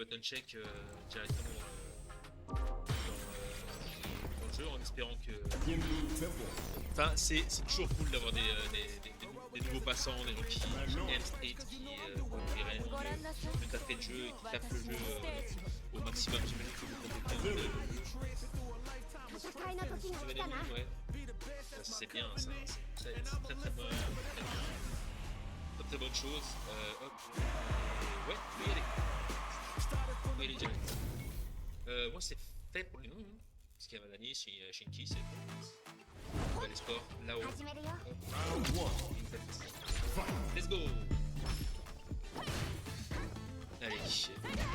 button check directement dans le jeu en espérant que. Enfin, c'est toujours cool d'avoir des nouveaux passants, des gens qui aiment Street, qui le taper le jeu et qui tapent le jeu au maximum. J'imagine que vous comptez bien. Ouais. Ça, c'est bien, ça, c'est très bon. Très bonne chose. Hop. Ouais, oui, allez. Oui, il est direct. Moi, c'est fait pour les noms. Hein. Parce qu'il y a Madani, Shinki, c'est bon. Les scores là-haut. Let's go. Allez,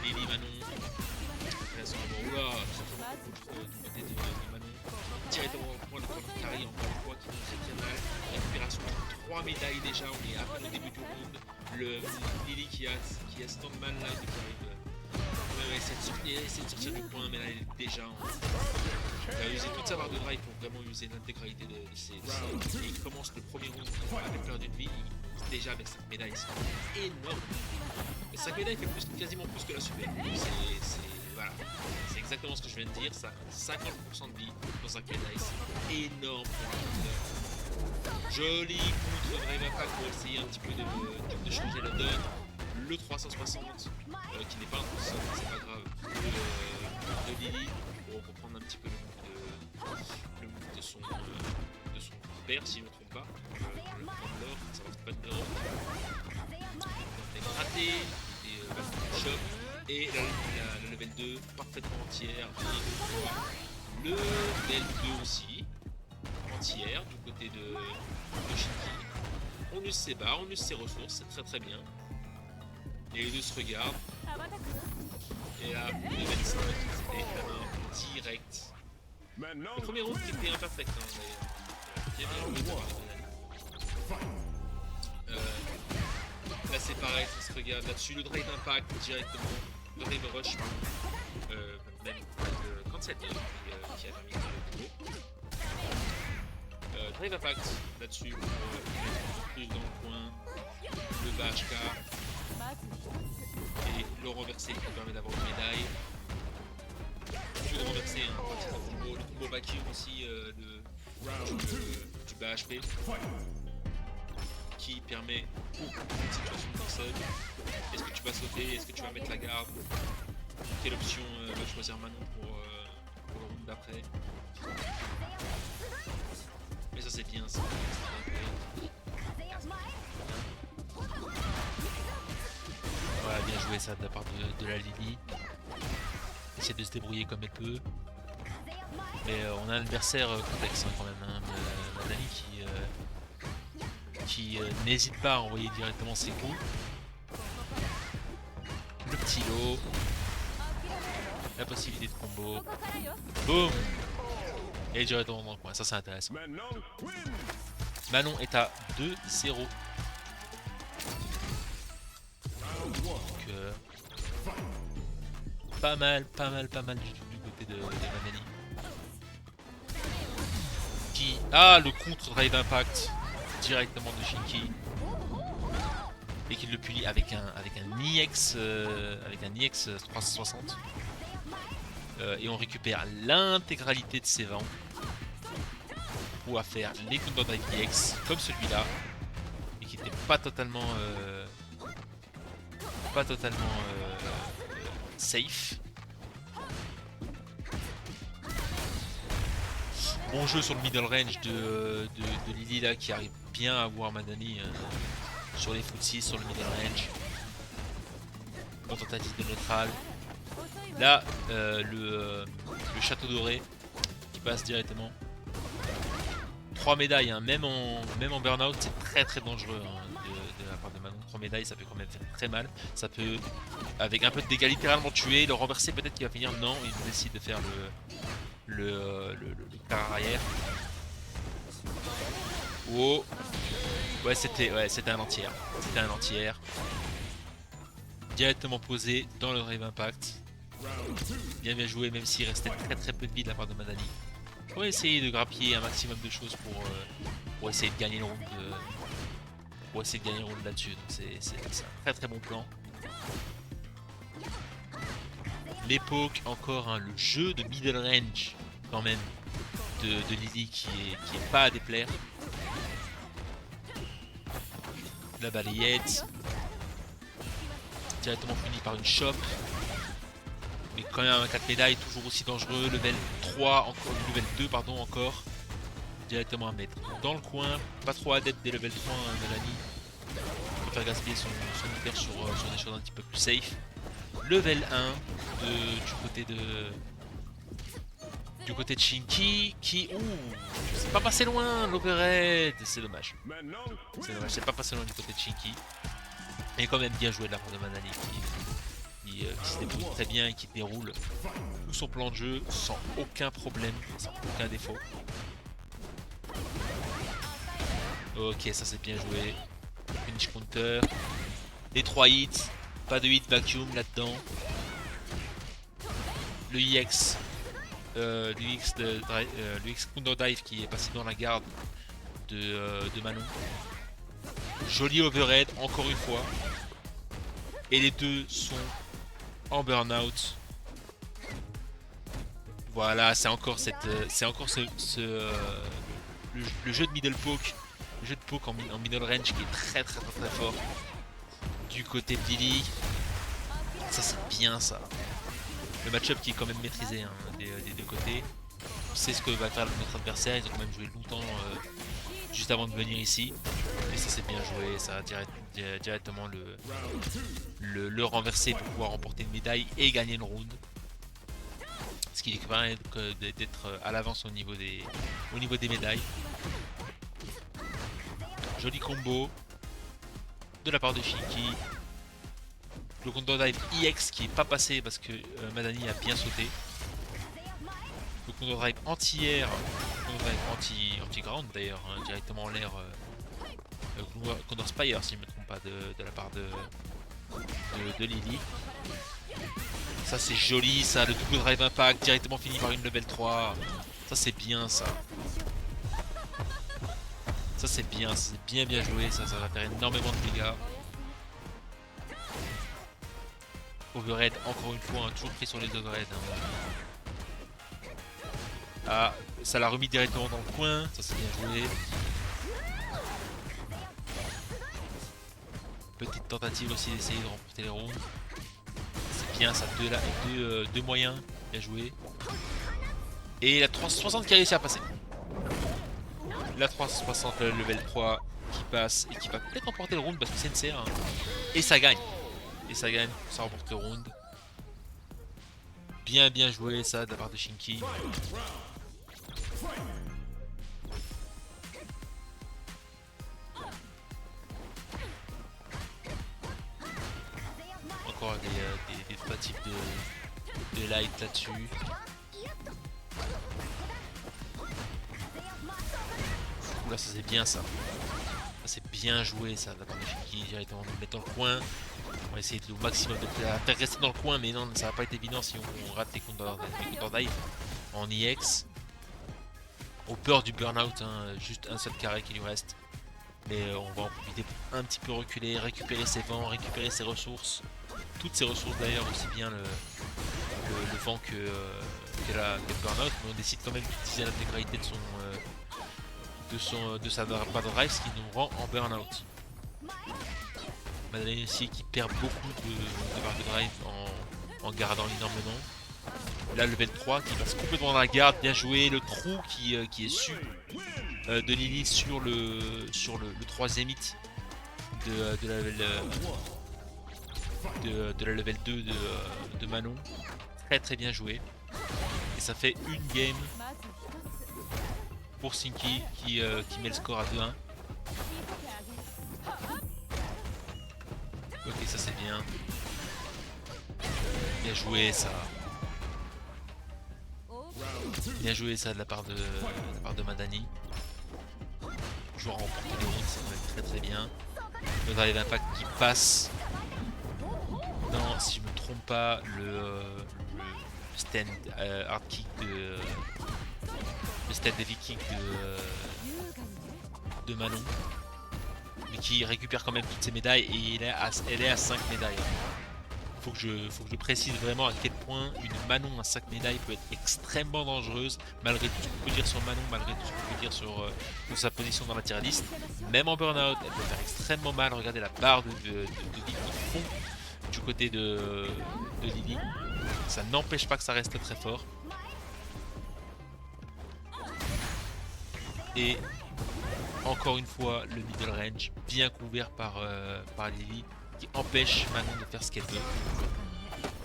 Lily Manon. Oula, du côté de Manon. Directement au point de Carry, encore une fois, qui nous très mal. Récupération de 3 médailles déjà, on est à peine au début du round. Le Lily qui a Standman là, qui arrive. Ouais, essaie de sortir du point, mais là elle est déjà en. Il va user toute sa barre de drive pour vraiment user l'intégralité de ses. Et il commence le premier round avec peur d'une vie, déjà avec cette médaille, c'est énorme. Et 5 médailles fait quasiment plus que la super. Voilà, c'est exactement ce que je viens de dire, ça 50% de vie dans 5 médailles, c'est énorme pour un contre. Joli contre Drive Impact pour essayer un petit peu de changer la donne. Le 360 qui n'est pas un console, c'est pas grave, de Lily pour reprendre un petit peu le move de son père, si je ne me trompe pas. Le l'or, ça va pas de l'or. On est raté, et shop, et la level 2 parfaitement entière, 1, 2, 3. Le level 2 aussi, entière du côté de Shinki. On use ses barres, on use ses ressources, c'est très bien. Et les deux se regardent. Et là, le level 5, c'était un mort direct. Le premier round qui était imperfect, hein, d'ailleurs. Bien joué par là c'est pareil, ça se regarde là-dessus. Le Drive Impact directement. Le Drive Rush, même quand c'est qui a permis de le Drive Impact là-dessus pour plus dans le coin. Le BHK. Et le renversé qui permet d'avoir une médaille. Je vais le renverser, hein, le combo vacuum aussi du BHP qui permet une situation de personne. Est-ce que tu vas sauter? Est-ce que tu vas mettre la garde? Quelle option va choisir Manon pour le round d'après? Mais ça c'est bien, ça. Voilà, bien joué ça de la part de la Lily. Essaie de se débrouiller comme elle peut. Mais on a un adversaire complexe hein, quand même. Hein. Madani qui n'hésite pas à envoyer directement ses coups. Le petit lot. La possibilité de combo. Boum. Et directement dans le coin. Ça c'est intéressant. Manon est à 2-0. Donc pas mal du tout du côté de Manani. Qui a le contre Drive Impact directement de Shinki et qui le punit avec un IX 360 et on récupère l'intégralité de ses vents pour pouvoir faire les coups de Drive IX comme celui-là et qui n'était pas totalement safe. Bon jeu sur le middle range de Lily là qui arrive bien à voir Madani sur les footsies sur le middle range. Bonne tentative de neutral. Là le château doré qui passe directement. 3 médailles, hein. même en burn-out c'est très dangereux hein, de la part de Manon. 3 médailles ça peut quand même faire très mal. Ça peut avec un peu de dégâts littéralement tuer, le renverser peut-être qu'il va finir. Non, il décide de faire le quart arrière. Oh. Ouais c'était un entier. C'était un entier. Directement posé dans le Drive Impact. Bien joué même s'il restait très peu de vie de la part de Madani. On va essayer de grappiller un maximum de choses pour essayer de gagner le round là-dessus. Donc c'est un très bon plan. l'époque encore, hein, le jeu de middle range quand même de Lily qui est pas à déplaire. La balayette. Directement fini par une chope. Mais quand même un 4 médailles toujours aussi dangereux. Level 3 encore, level 2 pardon encore. Directement à mettre dans le coin. Pas trop adepte des level 3 hein, Mélanie. On peut faire gaspiller son hyper sur des choses un petit peu plus safe. Level 1 du côté de Shinky qui... Ouh, c'est pas passé loin l'overhead. C'est dommage. C'est dommage, c'est pas passé loin du côté de Shinky. Mais quand même bien joué de la part de Manali qui se débrouille très bien et qui déroule tout son plan de jeu sans aucun problème, sans aucun défaut. Ok, ça c'est bien joué. Finish counter. Les 3 hits. Pas de hit vacuum là-dedans. Le IX. L'UX counter dive qui est passé dans la garde de Manon. Joli overhead encore une fois. Et les deux sont en burn-out. Voilà, c'est encore le jeu de middle poke. Le jeu de poke en middle range qui est très fort. Du côté de Lily. Ça c'est bien ça. Le match-up qui est quand même maîtrisé hein, des deux côtés. On sait ce que va faire notre adversaire. Ils ont quand même joué longtemps juste avant de venir ici. Et ça c'est bien joué. Ça a directement le renverser pour pouvoir remporter une médaille et gagner le round. Ce qui permet d'être à l'avance au niveau des médailles. Joli combo de la part de Shinky. Le counter dive EX qui est pas passé parce que Madani a bien sauté. Le counter drive anti-air, anti-ground d'ailleurs, hein, directement en l'air. Counter Spire si je ne me trompe pas de la part de Lily. Ça c'est joli ça, le double drive impact directement fini par une level 3. Ça c'est bien ça. Ça c'est bien joué, ça va faire énormément de dégâts. Overhead encore une fois, hein, toujours pris sur les overheads. Hein. Ah, ça l'a remis directement dans le coin, ça c'est bien joué. Petite tentative aussi d'essayer de remporter les rounds. C'est bien ça, deux moyens, bien joué. Et la 360 qui a réussi à passer. La 360 level 3 qui passe et qui va peut-être remporter le round parce que c'est une CR. Hein. Et ça gagne. Ça remporte le round. Bien joué ça de la part de Shinky. Encore des tentatives de light là-dessus. Oula, ça c'est bien ça. Ça c'est bien joué ça de la part de Shinky. Directement le mettre dans le coin. On va essayer au maximum de faire rester dans le coin, mais non, ça va pas être évident si on rate les counter dive en EX. Au peur du burn-out, hein, juste un seul carré qui lui reste. Mais on va en profiter pour un petit peu reculer, récupérer ses vents, récupérer ses ressources. Toutes ses ressources d'ailleurs, aussi bien le vent que le burn-out. Mais on décide quand même d'utiliser l'intégralité de sa battle drive, ce qui nous rend en burn-out. Madeleine aussi qui perd beaucoup de barre de drive en gardant énormément. Là level 3 qui passe complètement dans la garde, bien joué. Le trou qui est su de Lily sur le troisième hit de la level 2 de Manon. Très bien joué. Et ça fait une game pour Shinky qui met le score à 2-1. Ok, ça c'est bien. Bien joué ça. Bien joué ça de la part de Madani. Toujours remporter les rounds, ça va être très bien. Le drive impact qui passe dans, si je me trompe pas, le stand hard kick le stand heavy kick de Manon. Mais qui récupère quand même toutes ses médailles et elle est à 5 médailles. faut que je précise vraiment à quel point une Manon à 5 médailles peut être extrêmement dangereuse, malgré tout ce qu'on peut dire sur Manon, malgré tout ce qu'on peut dire sur sa position dans la tier list. Même en burn-out, elle peut faire extrêmement mal. Regardez la barre de vie qui fond du côté de Lily. Ça n'empêche pas que ça reste très fort. Et encore une fois, le middle range bien couvert par Lily, qui empêche Manon de faire ce qu'elle veut.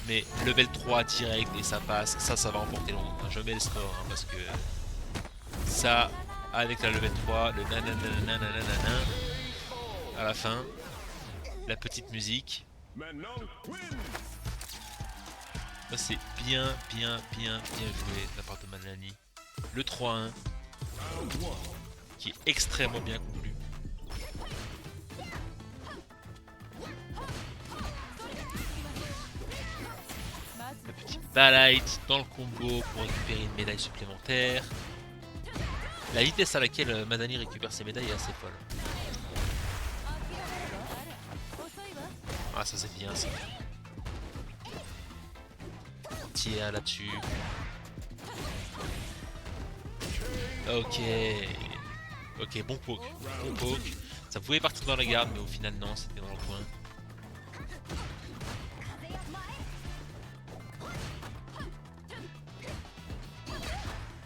Mais level 3 direct et ça passe, ça va emporter long. Je mets le score hein, parce que ça, avec la level 3, le nananana à la fin, la petite musique. Ça c'est bien joué de la part de Manani. Le 3-1 qui est extrêmement bien conclu. La petite Balight dans le combo pour récupérer une médaille supplémentaire. La vitesse à laquelle Madani récupère ses médailles est assez folle. Ah ça c'est bien ça. Tia là-dessus. Ok. Ok, bon poke. Bon poke. Ça pouvait partir dans la garde, mais au final non, c'était dans le coin.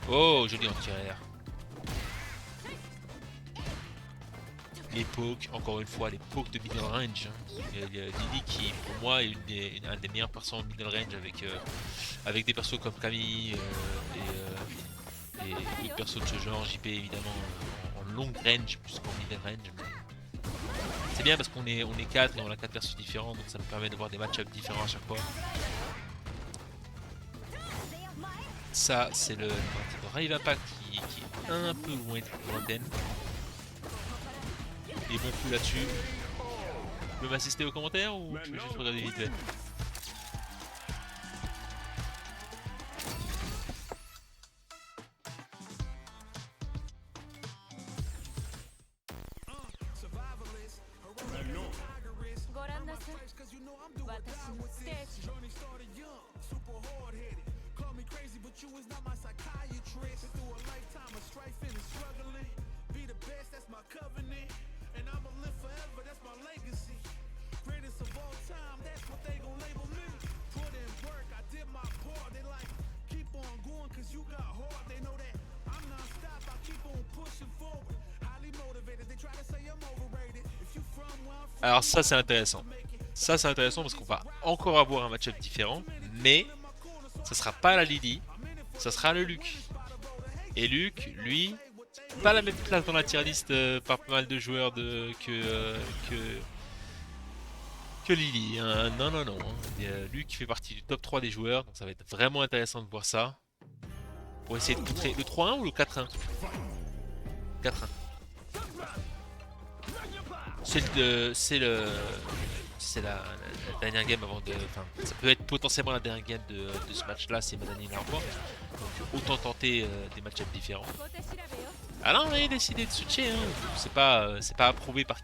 Oh, joli anti-air. Les pokes, encore une fois, les pokes de middle range. Lily qui, pour moi, est un des meilleurs persos en middle range avec des persos comme Camille et d'autres persos de ce genre. JP évidemment en long range plus qu'en middle range. C'est bien parce qu'on est 4 et on a 4 persos différents, donc ça nous permet de voir des match-ups différents à chaque fois. Ça, c'est le Rave Impact qui est un peu lointaine. Des bons coups là-dessus. Tu peux m'assister aux commentaires ou tu veux juste regarder vite fait? Alors ça c'est intéressant. Ça c'est intéressant parce qu'on va encore avoir un match-up différent. Mais ça sera pas la Lily. Ça sera le Luc. Et Luc, lui, pas la même place dans la tier list par pas mal de joueurs que Lily. Hein. Non. Luc fait partie du top 3 des joueurs. Donc ça va être vraiment intéressant de voir ça. Pour essayer de contrer le 3-1 ou le 4-1 ? 4-1. C'est la dernière game avant de. Enfin, ça peut être potentiellement la dernière game de ce match-là si Madani l'emporte. Donc autant tenter des match-ups différents. Ah non, il a décidé de switcher. Hein. C'est pas approuvé par